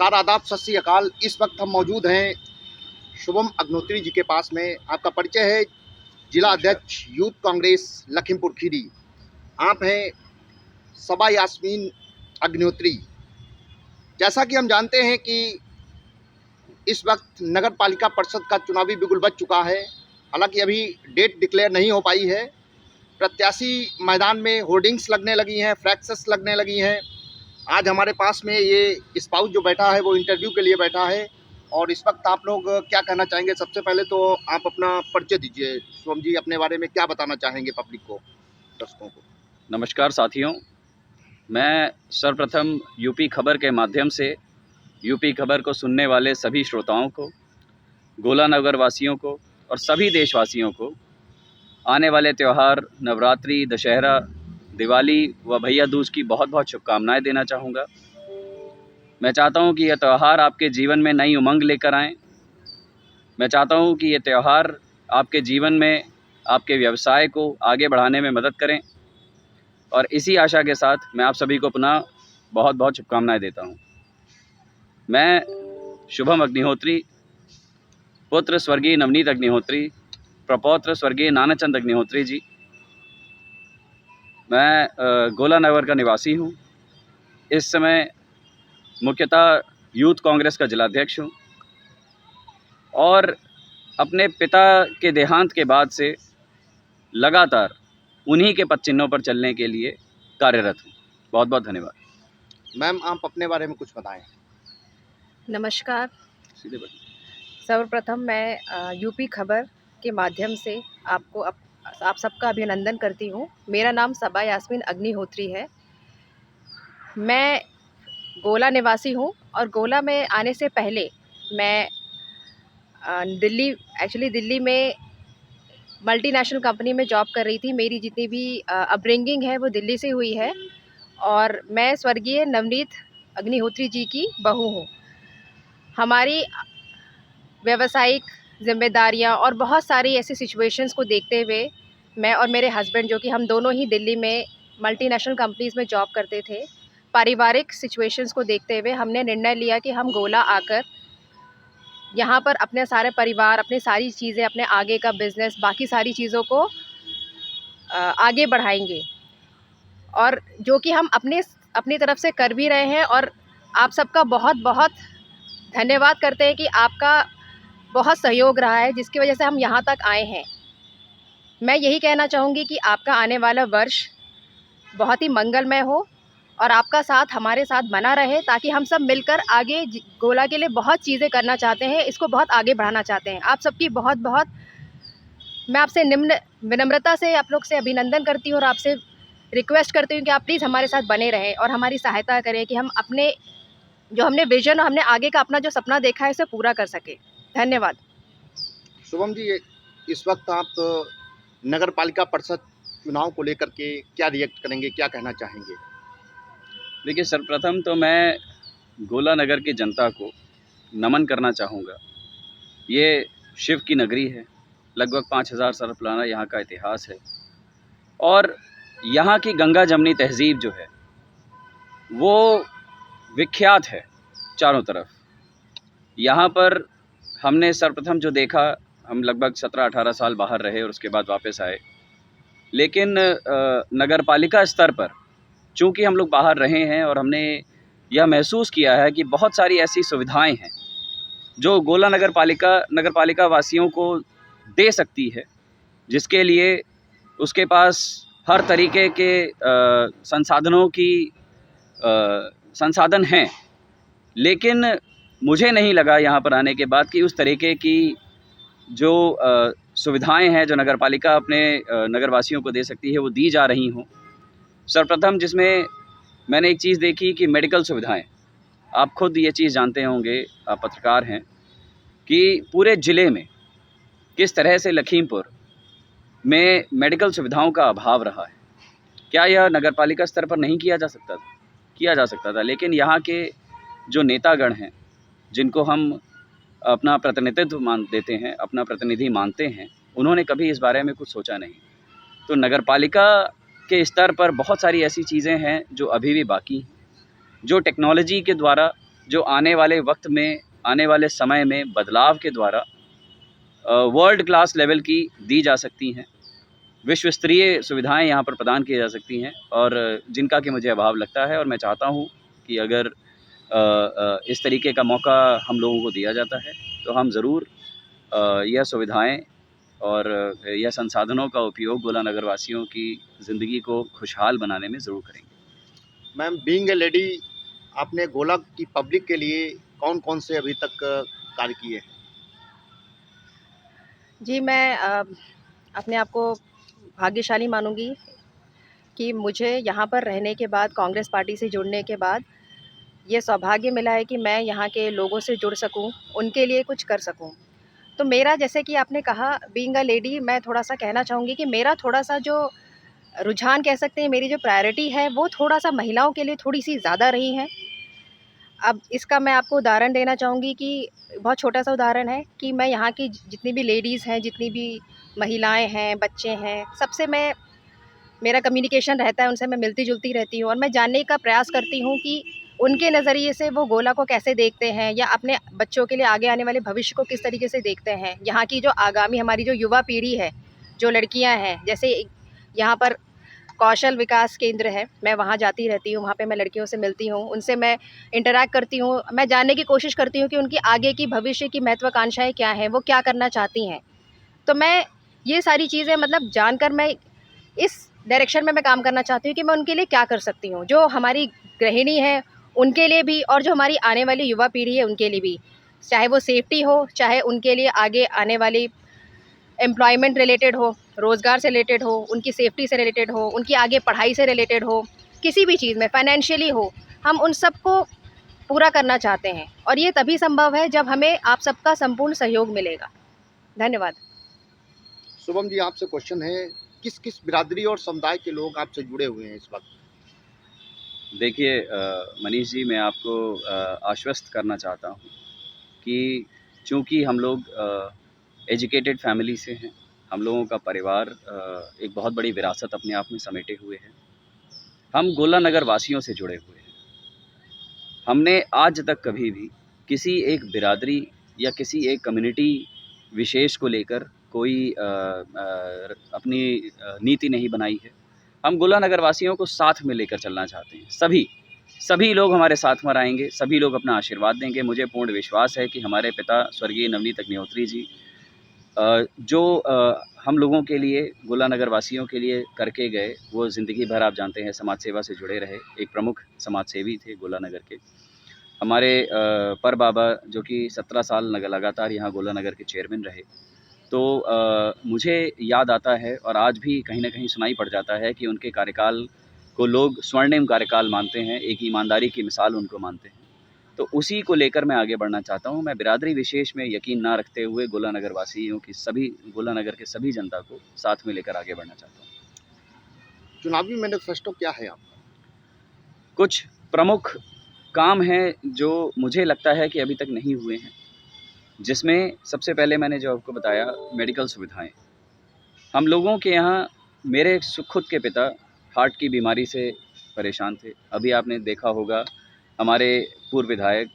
नमस्कार, आदाब, सत श्री अकाल। इस वक्त हम मौजूद हैं शुभम अग्निहोत्री जी के पास में। आपका परिचय है, जिला अध्यक्ष यूथ कांग्रेस लखीमपुर खीरी। आप हैं सबा यास्मीन अग्निहोत्री। जैसा कि हम जानते हैं कि इस वक्त नगर पालिका परिषद का चुनावी बिगुल बज चुका है। हालांकि अभी डेट डिक्लेयर नहीं हो पाई है। प्रत्याशी मैदान में होर्डिंग्स लगने लगी हैं, फ्लैक्सेस लगने लगी हैं। आज हमारे पास में ये स्पाउस जो बैठा है वो इंटरव्यू के लिए बैठा है। और इस वक्त आप लोग क्या कहना चाहेंगे? सबसे पहले तो आप अपना परिचय दीजिए शुभम जी, अपने बारे में क्या बताना चाहेंगे पब्लिक को, दर्शकों को? नमस्कार साथियों, मैं सर्वप्रथम यूपी खबर के माध्यम से यूपी खबर को सुनने वाले सभी श्रोताओं को, गोला नगर वासियों को और सभी देशवासियों को आने वाले त्यौहार नवरात्रि, दशहरा, दिवाली व भैया दूज की बहुत बहुत शुभकामनाएं देना चाहूँगा। मैं चाहता हूँ कि यह त्यौहार आपके जीवन में नई उमंग लेकर आएँ। मैं चाहता हूँ कि ये त्यौहार आपके जीवन में आपके व्यवसाय को आगे बढ़ाने में मदद करें। और इसी आशा के साथ मैं आप सभी को पुनः बहुत बहुत शुभकामनाएं देता हूं। मैं शुभम अग्निहोत्री, पुत्र स्वर्गीय नवनीत अग्निहोत्री, प्रपौत्र स्वर्गीय नानाचंद अग्निहोत्री जी। मैं गोला नगर का निवासी हूं। इस समय मुख्यतः यूथ कांग्रेस का जिलाध्यक्ष हूं और अपने पिता के देहांत के बाद से लगातार उन्हीं के पद चिन्हों पर चलने के लिए कार्यरत हूँ। बहुत बहुत धन्यवाद। मैम, आप अपने बारे में कुछ बताएं। नमस्कार। सीधे बताइए। सर्वप्रथम मैं यूपी खबर के माध्यम से आप सबका अभिनंदन करती हूँ। मेरा नाम सबा यास्मीन अग्निहोत्री है। मैं गोला निवासी हूँ और गोला में आने से पहले मैं दिल्ली में मल्टीनेशनल कंपनी में जॉब कर रही थी। मेरी जितनी भी अपब्रिंगिंग है वो दिल्ली से हुई है और मैं स्वर्गीय नवनीत अग्निहोत्री जी की बहू हूँ। हमारी व्यावसायिक जिम्मेदारियां और बहुत सारी ऐसी सिचुएशंस को देखते हुए मैं और मेरे हस्बैंड, जो कि हम दोनों ही दिल्ली में मल्टीनेशनल कंपनीज़ में जॉब करते थे, पारिवारिक सिचुएशंस को देखते हुए हमने निर्णय लिया कि हम गोला आकर यहाँ पर अपने सारे परिवार, अपनी सारी चीज़ें, अपने आगे का बिज़नेस, बाकी सारी चीज़ों को आगे बढ़ाएंगे। और जो कि हम अपनी तरफ से कर भी रहे हैं और आप सबका बहुत बहुत धन्यवाद करते हैं कि आपका बहुत सहयोग रहा है, जिसकी वजह से हम यहाँ तक आए हैं। मैं यही कहना चाहूँगी कि आपका आने वाला वर्ष बहुत ही मंगलमय हो और आपका साथ हमारे साथ बना रहे, ताकि हम सब मिलकर आगे गोला के लिए बहुत चीज़ें करना चाहते हैं, इसको बहुत आगे बढ़ाना चाहते हैं। आप सबकी बहुत बहुत मैं आपसे विनम्रता से आप लोग से अभिनंदन करती हूँ और आपसे रिक्वेस्ट करती हूँ कि आप प्लीज़ हमारे साथ बने रहें और हमारी सहायता करें कि हम अपने जो हमने विजन और हमने आगे का अपना जो सपना देखा है, इसे पूरा कर सके। धन्यवाद। शुभम जी, इस वक्त आप नगर पालिका परिषद चुनाव को लेकर के क्या रिएक्ट करेंगे, क्या कहना चाहेंगे? देखिए, सर्वप्रथम तो मैं गोला नगर की जनता को नमन करना चाहूँगा। ये शिव की नगरी है, लगभग 5000 साल पुराना यहाँ का इतिहास है और यहाँ की गंगा जमनी तहजीब जो है वो विख्यात है चारों तरफ। यहाँ पर हमने सर्वप्रथम जो देखा, हम लगभग 17-18 साल बाहर रहे और उसके बाद वापस आए, लेकिन नगर पालिका स्तर पर चूँकि हम लोग बाहर रहे हैं और हमने यह महसूस किया है कि बहुत सारी ऐसी सुविधाएं हैं जो गोला नगर पालिका वासियों को दे सकती है, जिसके लिए उसके पास हर तरीके के संसाधनों की संसाधन हैं। लेकिन मुझे नहीं लगा यहाँ पर आने के बाद कि उस तरीके की जो सुविधाएं हैं जो नगर पालिका अपने नगरवासियों को दे सकती है वो दी जा रही हों। सर्वप्रथम जिसमें मैंने एक चीज़ देखी कि मेडिकल सुविधाएं, आप खुद ये चीज़ जानते होंगे, आप पत्रकार हैं, कि पूरे ज़िले में किस तरह से लखीमपुर में मेडिकल सुविधाओं का अभाव रहा है। क्या यह नगर पालिका स्तर पर नहीं किया जा सकता था? किया जा सकता था, लेकिन यहाँ के जो नेतागण हैं, जिनको हम अपना प्रतिनिधित्व देते हैं, अपना प्रतिनिधि मानते हैं, उन्होंने कभी इस बारे में कुछ सोचा नहीं। तो नगर पालिका के स्तर पर बहुत सारी ऐसी चीज़ें हैं जो अभी भी बाकी हैं, जो टेक्नोलॉजी के द्वारा जो आने वाले वक्त में, आने वाले समय में बदलाव के द्वारा वर्ल्ड क्लास लेवल की दी जा सकती हैं, विश्व स्तरीय सुविधाएं यहाँ पर प्रदान की जा सकती हैं, और जिनका कि मुझे अभाव लगता है। और मैं चाहता हूँ कि अगर इस तरीके का मौका हम लोगों को दिया जाता है तो हम ज़रूर यह सुविधाएं और यह संसाधनों का उपयोग गोला नगर वासियों की ज़िंदगी को खुशहाल बनाने में ज़रूर करेंगे। मैम, बीइंग ए लेडी, आपने गोला की पब्लिक के लिए कौन कौन से अभी तक कार्य किए हैं? जी, मैं अपने आप को भाग्यशाली मानूँगी कि मुझे यहाँ पर रहने के बाद, कांग्रेस पार्टी से जुड़ने के बाद ये सौभाग्य मिला है कि मैं यहाँ के लोगों से जुड़ सकूँ, उनके लिए कुछ कर सकूँ। तो मेरा, जैसे कि आपने कहा, बीइंग अ लेडी, मैं थोड़ा-सा कहना चाहूँगी कि मेरा थोड़ा-सा जो रुझान कह सकते हैं, मेरी जो प्रायोरिटी है वो थोड़ा-सा महिलाओं के लिए थोड़ी-सी ज़्यादा रही है। अब इसका मैं आपको उदाहरण देना चाहूँगी कि बहुत छोटा-सा उदाहरण है कि मैं यहाँ की जितनी भी लेडीज़ हैं, जितनी भी महिलाएँ हैं, बच्चे हैं, सबसे मेरा कम्युनिकेशन रहता है, उनसे मैं मिलती-जुलती रहती हूँ और मैं जानने का प्रयास करती हूँ कि उनके नज़रिए से वो गोला को कैसे देखते हैं, या अपने बच्चों के लिए आगे आने वाले भविष्य को किस तरीके से देखते हैं। यहाँ की जो आगामी हमारी जो युवा पीढ़ी है, जो लड़कियाँ हैं, जैसे यहाँ पर कौशल विकास केंद्र है, मैं वहाँ जाती रहती हूँ, वहाँ पे मैं लड़कियों से मिलती हूँ, उनसे मैं इंटरैक्ट करती हूँ, मैं जानने की कोशिश करती हूँ कि उनकी आगे की भविष्य की महत्वाकांक्षाएँ क्या हैं, वो क्या करना चाहती हैं। तो मैं ये सारी चीज़ें मतलब जानकर मैं इस डायरेक्शन में मैं काम करना चाहती हूँ कि मैं उनके लिए क्या कर सकती हूँ, जो हमारी गृहिणी है उनके लिए भी और जो हमारी आने वाली युवा पीढ़ी है उनके लिए भी, चाहे वो सेफ्टी हो, चाहे उनके लिए आगे आने वाली एम्प्लॉयमेंट रिलेटेड हो, रोज़गार से रिलेटेड हो, उनकी सेफ्टी से रिलेटेड हो, उनकी आगे पढ़ाई से रिलेटेड हो, किसी भी चीज़ में फाइनेंशियली हो, हम उन सबको पूरा करना चाहते हैं और ये तभी संभव है जब हमें आप सबका संपूर्ण सहयोग मिलेगा। धन्यवाद। शुभम जी, आपसे क्वेश्चन है, किस किस बिरादरी और समुदाय के लोग आपसे जुड़े हुए हैं इस वक्त? देखिए मनीष जी, मैं आपको आश्वस्त करना चाहता हूँ कि चूँकि हम लोग एजुकेटेड फैमिली से हैं, हम लोगों का परिवार एक बहुत बड़ी विरासत अपने आप में समेटे हुए है। हम गोला नगर वासियों से जुड़े हुए हैं। हमने आज तक कभी भी किसी एक बिरादरी या किसी एक कम्युनिटी विशेष को लेकर कोई अपनी नीति नहीं बनाई है। हम गोला नगर वासियों को साथ में लेकर चलना चाहते हैं। सभी लोग हमारे साथ में आएंगे, सभी लोग अपना आशीर्वाद देंगे। मुझे पूर्ण विश्वास है कि हमारे पिता स्वर्गीय नवनीत अग्निहोत्री जी जो हम लोगों के लिए, गोला नगर वासियों के लिए करके गए, वो ज़िंदगी भर आप जानते हैं समाज सेवा से जुड़े रहे। एक प्रमुख समाज सेवी थे गोला नगर के। हमारे पर बाबा जो कि 17 साल लगातार यहाँ गोला नगर के चेयरमैन रहे। तो मुझे याद आता है और आज भी कहीं न कहीं सुनाई पड़ जाता है कि उनके कार्यकाल को लोग स्वर्णिम कार्यकाल मानते हैं, एक ईमानदारी की मिसाल उनको मानते हैं। तो उसी को लेकर मैं आगे बढ़ना चाहता हूँ। मैं बिरादरी विशेष में यकीन ना रखते हुए गोला नगर वासियों की, गोला नगर के सभी जनता को साथ में लेकर आगे बढ़ना चाहता हूँ। चुनावी मैनिफेस्टो क्या है आपका? कुछ प्रमुख काम हैं जो मुझे लगता है कि अभी तक नहीं हुए हैं, जिसमें सबसे पहले मैंने जो आपको बताया, मेडिकल सुविधाएं। हम लोगों के यहाँ, मेरे खुद के पिता हार्ट की बीमारी से परेशान थे। अभी आपने देखा होगा हमारे पूर्व विधायक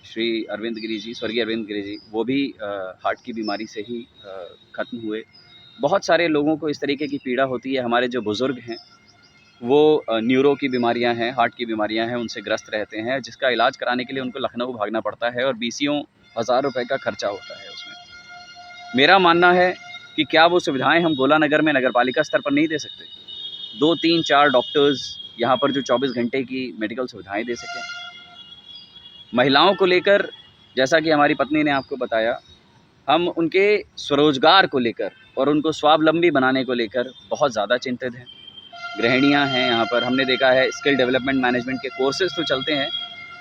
श्री अरविंद गिरी जी, स्वर्गीय अरविंद गिरी जी, वो भी हार्ट की बीमारी से ही ख़त्म हुए। बहुत सारे लोगों को इस तरीके की पीड़ा होती है। हमारे जो बुज़ुर्ग हैं वो न्यूरो की बीमारियां हैं, हार्ट की बीमारियां हैं, उनसे ग्रस्त रहते हैं, जिसका इलाज कराने के लिए उनको लखनऊ भागना पड़ता है और बीसियों हज़ार रुपए का खर्चा होता है उसमें। मेरा मानना है कि क्या वो सुविधाएं हम गोला नगर में नगरपालिका स्तर पर नहीं दे सकते? 2, 3, 4 डॉक्टर्स यहाँ पर जो 24 घंटे की मेडिकल सुविधाएं दे सकें। महिलाओं को लेकर, जैसा कि हमारी पत्नी ने आपको बताया, हम उनके स्वरोजगार को लेकर और उनको स्वावलंबी बनाने को लेकर बहुत ज़्यादा चिंतित हैं। गृहिणियाँ हैं यहाँ पर, हमने देखा है स्किल डेवलपमेंट मैनेजमेंट के कोर्सेज़ तो चलते हैं,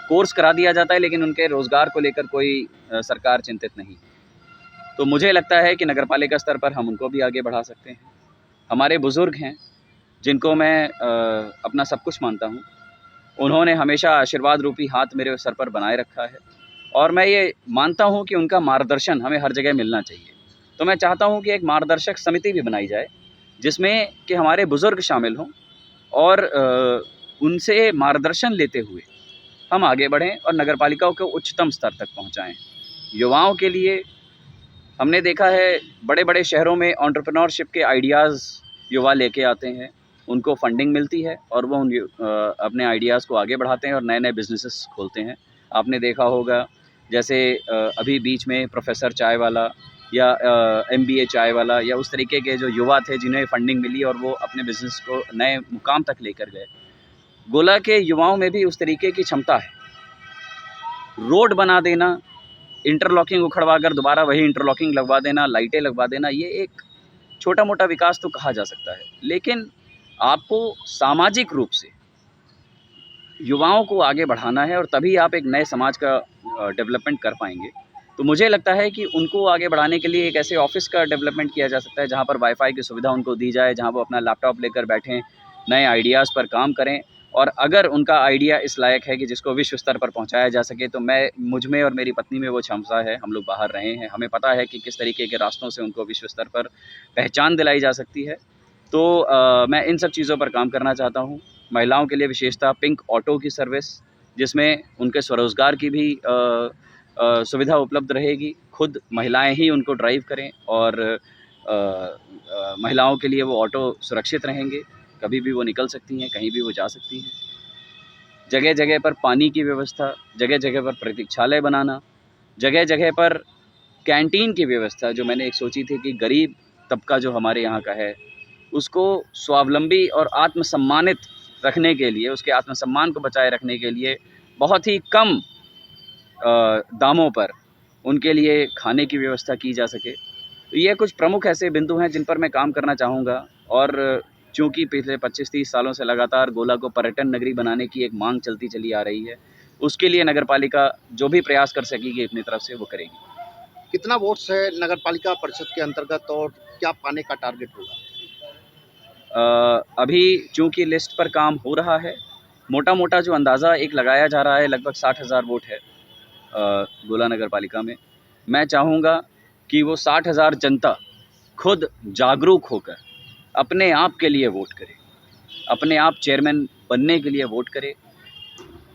कोर्स करा दिया जाता है, लेकिन उनके रोज़गार को लेकर कोई सरकार चिंतित नहीं। तो मुझे लगता है कि नगरपालिका स्तर पर हम उनको भी आगे बढ़ा सकते हैं। हमारे बुज़ुर्ग हैं जिनको मैं अपना सब कुछ मानता हूँ, उन्होंने हमेशा आशीर्वाद रूपी हाथ मेरे सर पर बनाए रखा है और मैं ये मानता हूँ कि उनका मार्गदर्शन हमें हर जगह मिलना चाहिए। तो मैं चाहता हूँ कि एक मार्गदर्शक समिति भी बनाई जाए, जिसमें कि हमारे बुज़ुर्ग शामिल हों और उनसे मार्गदर्शन लेते हुए हम आगे बढ़ें और नगरपालिकाओं को उच्चतम स्तर तक पहुंचाएं। युवाओं के लिए हमने देखा है बड़े बड़े शहरों में एंटरप्रेन्योरशिप के आइडियाज़ युवा लेके आते हैं, उनको फंडिंग मिलती है और वो अपने आइडियाज़ को आगे बढ़ाते हैं और नए नए बिजनेसेस खोलते हैं। आपने देखा होगा जैसे अभी बीच में प्रोफेसर चाय वाला या MBA चाय वाला या उस तरीके के जो युवा थे जिन्हें फंडिंग मिली और वो अपने बिज़नेस को नए मुकाम तक लेकर गए। गोला के युवाओं में भी उस तरीके की क्षमता है। रोड बना देना, इंटरलॉकिंग उखड़वा कर दोबारा वही इंटरलॉकिंग लगवा देना, लाइटें लगवा देना, ये एक छोटा मोटा विकास तो कहा जा सकता है, लेकिन आपको सामाजिक रूप से युवाओं को आगे बढ़ाना है और तभी आप एक नए समाज का डेवलपमेंट कर पाएंगे। तो मुझे लगता है कि उनको आगे बढ़ाने के लिए एक ऐसे ऑफिस का डेवलपमेंट किया जा सकता है जहाँ पर वाईफाई की सुविधा उनको दी जाए, जहाँ वो अपना लैपटॉप लेकर बैठें, नए आइडियाज़ पर काम करें और अगर उनका आइडिया इस लायक है कि जिसको विश्व स्तर पर पहुंचाया जा सके तो मुझ में और मेरी पत्नी में वो क्षमता है। हम लोग बाहर रहे हैं, हमें पता है कि किस तरीके के रास्तों से उनको विश्व स्तर पर पहचान दिलाई जा सकती है। तो मैं इन सब चीज़ों पर काम करना चाहता हूँ। महिलाओं के लिए विशेषतः पिंक ऑटो की सर्विस, जिसमें उनके स्वरोज़गार की भी सुविधा उपलब्ध रहेगी। खुद महिलाएं ही उनको ड्राइव करें और महिलाओं के लिए वो ऑटो सुरक्षित रहेंगे, कभी भी वो निकल सकती हैं, कहीं भी वो जा सकती हैं। जगह जगह पर पानी की व्यवस्था, जगह जगह पर प्रतीक्षालय बनाना, जगह जगह पर कैंटीन की व्यवस्था, जो मैंने एक सोची थी कि गरीब तबका जो हमारे यहाँ का है उसको स्वावलंबी और आत्मसम्मानित रखने के लिए, उसके आत्मसम्मान को बचाए रखने के लिए बहुत ही कम दामों पर उनके लिए खाने की व्यवस्था की जा सके। तो ये कुछ प्रमुख ऐसे बिंदु हैं जिन पर मैं काम करना चाहूँगा और चूँकि पिछले 25-30 सालों से लगातार गोला को पर्यटन नगरी बनाने की एक मांग चलती चली आ रही है, उसके लिए नगरपालिका जो भी प्रयास कर सकेगी अपनी तरफ से वो करेगी। कितना वोट्स है नगरपालिका परिषद के अंतर्गत और क्या पाने का टारगेट होगा? अभी चूँकि लिस्ट पर काम हो रहा है, मोटा मोटा जो अंदाज़ा एक लगाया जा रहा है लगभग 60,000 वोट है गोला नगर पालिका में। मैं चाहूँगा कि वो 60,000 जनता खुद जागरूक होकर अपने आप के लिए वोट करे, अपने आप चेयरमैन बनने के लिए वोट करे।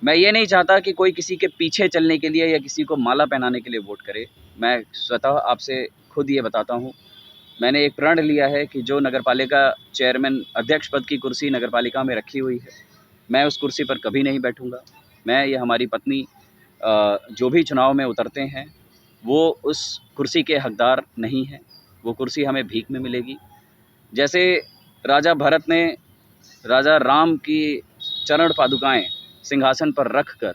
मैं ये नहीं चाहता कि कोई किसी के पीछे चलने के लिए या किसी को माला पहनाने के लिए वोट करे। मैं स्वतः आपसे खुद ये बताता हूँ, मैंने एक प्रण लिया है कि जो नगरपालिका चेयरमैन अध्यक्ष पद की कुर्सी नगरपालिका में रखी हुई है, मैं उस कुर्सी पर कभी नहीं बैठूंगा। मैं या हमारी पत्नी जो भी चुनाव में उतरते हैं वो उस कुर्सी के हकदार नहीं हैं, वो कुर्सी हमें भीख में मिलेगी। जैसे राजा भरत ने राजा राम की चरण पादुकाएं सिंहासन पर रखकर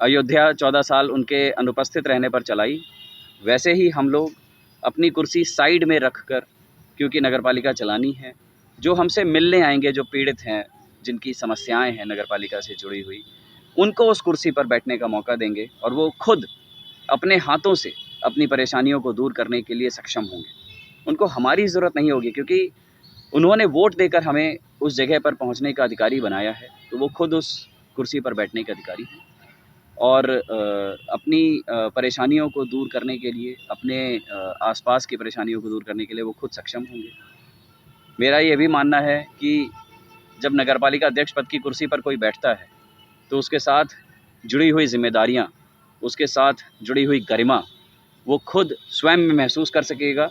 अयोध्या 14 साल उनके अनुपस्थित रहने पर चलाई, वैसे ही हम लोग अपनी कुर्सी साइड में रखकर, क्योंकि नगरपालिका चलानी है, जो हमसे मिलने आएंगे, जो पीड़ित हैं, जिनकी समस्याएं हैं नगरपालिका से जुड़ी हुई, उनको उस कुर्सी पर बैठने का मौका देंगे और वो खुद अपने हाथों से अपनी परेशानियों को दूर करने के लिए सक्षम होंगे। उनको हमारी ज़रूरत नहीं होगी, क्योंकि उन्होंने वोट देकर हमें उस जगह पर पहुंचने का अधिकारी बनाया है, तो वो खुद उस कुर्सी पर बैठने के अधिकारी हैं और अपनी परेशानियों को दूर करने के लिए, अपने आसपास की परेशानियों को दूर करने के लिए वो खुद सक्षम होंगे। मेरा ये भी मानना है कि जब नगरपालिका अध्यक्ष पद की कुर्सी पर कोई बैठता है तो उसके साथ जुड़ी हुई जिम्मेदारियां, उसके साथ जुड़ी हुई गरिमा वो खुद स्वयं में महसूस कर सकेगा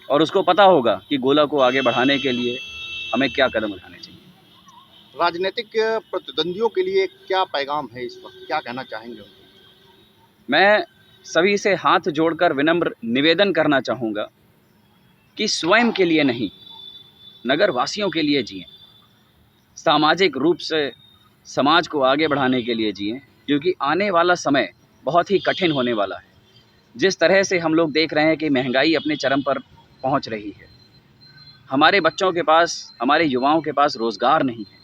और उसको पता होगा कि गोला को आगे बढ़ाने के लिए हमें क्या कदम उठाने चाहिए। राजनीतिक प्रतिद्वंदियों के लिए क्या पैगाम है इस वक्त, क्या कहना चाहेंगे उनको? मैं सभी से हाथ जोड़कर विनम्र निवेदन करना चाहूँगा कि स्वयं के लिए नहीं, नगर वासियों के लिए जिएं, सामाजिक रूप से समाज को आगे बढ़ाने के लिए जिएं, क्योंकि आने वाला समय बहुत ही कठिन होने वाला है। जिस तरह से हम लोग देख रहे हैं कि महंगाई अपने चरम पर पहुंच रही है, हमारे बच्चों के पास, हमारे युवाओं के पास रोज़गार नहीं है,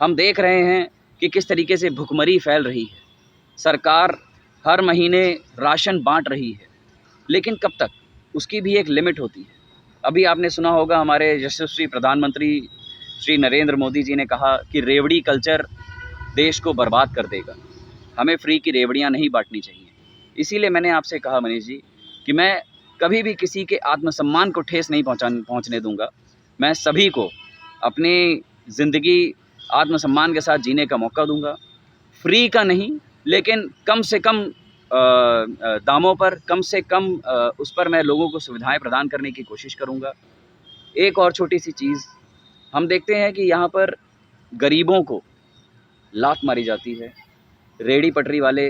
हम देख रहे हैं कि किस तरीके से भुखमरी फैल रही है, सरकार हर महीने राशन बांट रही है, लेकिन कब तक? उसकी भी एक लिमिट होती है। अभी आपने सुना होगा हमारे यशस्वी प्रधानमंत्री श्री नरेंद्र मोदी जी ने कहा कि रेवड़ी कल्चर देश को बर्बाद कर देगा, हमें फ्री की रेवड़ियाँ नहीं बांटनी चाहिए। इसीलिए मैंने आपसे कहा मनीष जी कि मैं कभी भी किसी के आत्मसम्मान को ठेस नहीं पहुंचने दूंगा। मैं सभी को अपनी ज़िंदगी आत्मसम्मान के साथ जीने का मौका दूंगा। फ्री का नहीं, लेकिन कम से कम दामों पर, कम से कम उस पर मैं लोगों को सुविधाएं प्रदान करने की कोशिश करूंगा। एक और छोटी सी चीज़, हम देखते हैं कि यहाँ पर गरीबों को लात मारी जाती है। रेहड़ी पटरी वाले,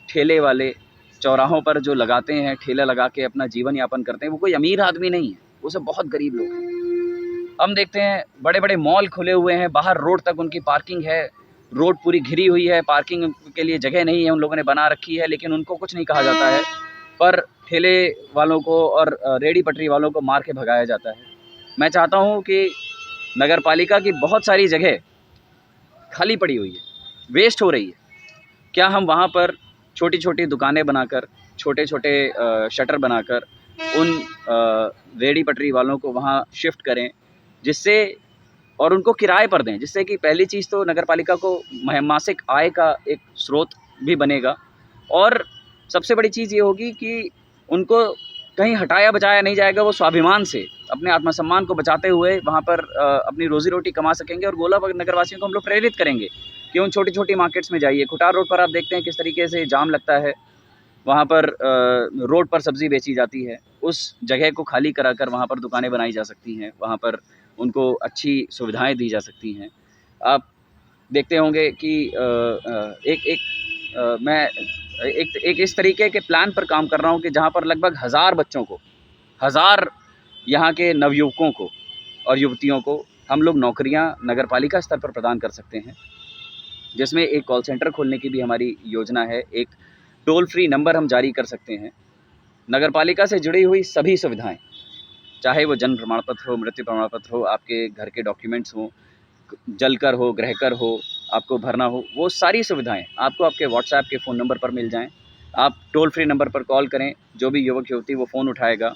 ठेले वाले चौराहों पर जो लगाते हैं, ठेला लगा के अपना जीवन यापन करते हैं, वो कोई अमीर आदमी नहीं है, वो सब बहुत गरीब लोग हैं। हम देखते हैं बड़े बड़े मॉल खुले हुए हैं, बाहर रोड तक उनकी पार्किंग है, रोड पूरी घिरी हुई है, पार्किंग के लिए जगह नहीं है, उन लोगों ने बना रखी है, लेकिन उनको कुछ नहीं कहा जाता है। पर ठेले वालों को और रेहड़ी पटरी वालों को मार के भगाया जाता है। मैं चाहता हूँ कि नगर पालिका की बहुत सारी जगह खाली पड़ी हुई है, वेस्ट हो रही है, क्या हम वहाँ पर छोटी छोटी दुकानें बनाकर, छोटे छोटे शटर बनाकर उन रेहड़ी पटरी वालों को वहाँ शिफ्ट करें, जिससे और उनको किराए पर दें, जिससे कि पहली चीज़ तो नगर पालिका को मासिक आय का एक स्रोत भी बनेगा, और सबसे बड़ी चीज़ ये होगी कि उनको कहीं हटाया बचाया नहीं जाएगा, वो स्वाभिमान से अपने आत्मसम्मान को बचाते हुए वहाँ पर अपनी रोज़ी रोटी कमा सकेंगे। और गोला नगरवासियों को हम लोग प्रेरित करेंगे कि उन छोटी छोटी मार्केट्स में जाइए। खुटार रोड पर आप देखते हैं किस तरीके से जाम लगता है, वहाँ पर रोड पर सब्ज़ी बेची जाती है, उस जगह को खाली कराकर वहाँ पर दुकानें बनाई जा सकती हैं, वहाँ पर उनको अच्छी सुविधाएं दी जा सकती हैं। आप देखते होंगे कि मैं एक इस तरीके के प्लान पर काम कर रहा हूँ कि जहाँ पर लगभग 1000 बच्चों को, 1000 यहाँ के नवयुवकों को और युवतियों को हम लोग नौकरियाँ नगर पालिका स्तर पर प्रदान कर सकते हैं, जिसमें एक कॉल सेंटर खोलने की भी हमारी योजना है। एक टोल फ्री नंबर हम जारी कर सकते हैं। नगर पालिका से जुड़ी हुई सभी सुविधाएं, चाहे वो जन्म प्रमाण पत्र हो, मृत्यु प्रमाण पत्र हो, आपके घर के डॉक्यूमेंट्स हों, जल कर हो, गृह कर हो, आपको भरना हो, वो सारी सुविधाएं आपको आपके व्हाट्सएप के फ़ोन नंबर पर मिल जाएं। आप टोल फ्री नंबर पर कॉल करें, जो भी युवक युवती वो फ़ोन उठाएगा,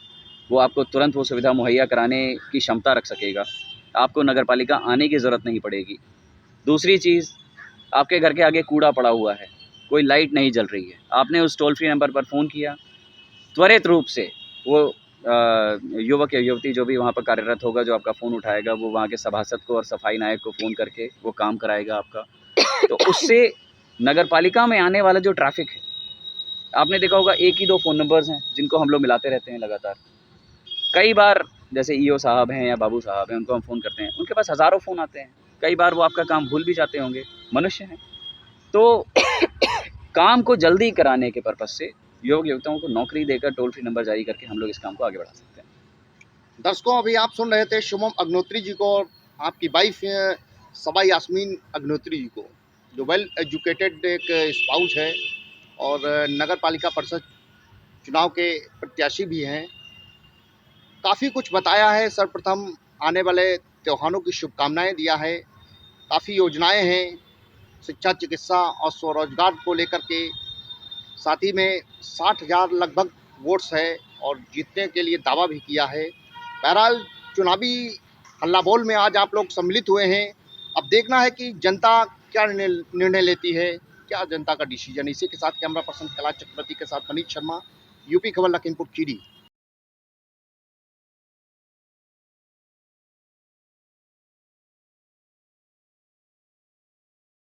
वो आपको तुरंत वो सुविधा मुहैया कराने की क्षमता रख सकेगा। आपको नगर पालिका आने की ज़रूरत नहीं पड़ेगी। दूसरी चीज़, आपके घर के आगे कूड़ा पड़ा हुआ है, कोई लाइट नहीं जल रही है, आपने उस टोल फ्री नंबर पर फ़ोन किया, त्वरित रूप से वो युवक या युवती जो भी वहाँ पर कार्यरत होगा, जो आपका फ़ोन उठाएगा, वो वहाँ के सभासद को और सफाई नायक को फ़ोन करके वो काम कराएगा आपका। तो उससे नगर पालिका में आने वाला जो ट्रैफ़िक है, आपने देखा होगा एक ही 2 फ़ोन नंबर्स हैं जिनको हम लोग मिलाते रहते हैं लगातार। कई बार जैसे ईओ साहब हैं या बाबू साहब हैं, उनको हम फ़ोन करते हैं, उनके पास हज़ारों फ़ोन आते हैं। कई बार वो आपका काम भूल भी जाते होंगे, मनुष्य हैं। तो काम को जल्दी कराने के पर्पज़ से युवक युवतियों को नौकरी देकर टोल फ्री नंबर जारी करके हम लोग इस काम को आगे बढ़ा सकते हैं। दर्शकों, अभी आप सुन रहे थे शुभम अग्नोत्री जी को और आपकी वाइफ सबा यास्मीन अग्नोत्री जी को, जो वेल एजुकेटेड एक स्पाउस है और नगर पालिका परिषद चुनाव के प्रत्याशी भी हैं। काफ़ी कुछ बताया है। सर्वप्रथम आने वाले त्योहारों की शुभकामनाएं दिया है। काफ़ी योजनाएं हैं शिक्षा, चिकित्सा और स्वरोजगार को लेकर के। साथ ही में 60,000 लगभग वोट्स है और जीतने के लिए दावा भी किया है। बहरहाल चुनावी हल्ला बोल में आज आप लोग सम्मिलित हुए हैं। अब देखना है कि जनता क्या निर्णय लेती है, क्या जनता का डिसीजन। इसी के साथ कैमरा पर्सन कला चक्रवर्ती के साथ मनीष शर्मा, यूपी खबर, लखीमपुर खीरी।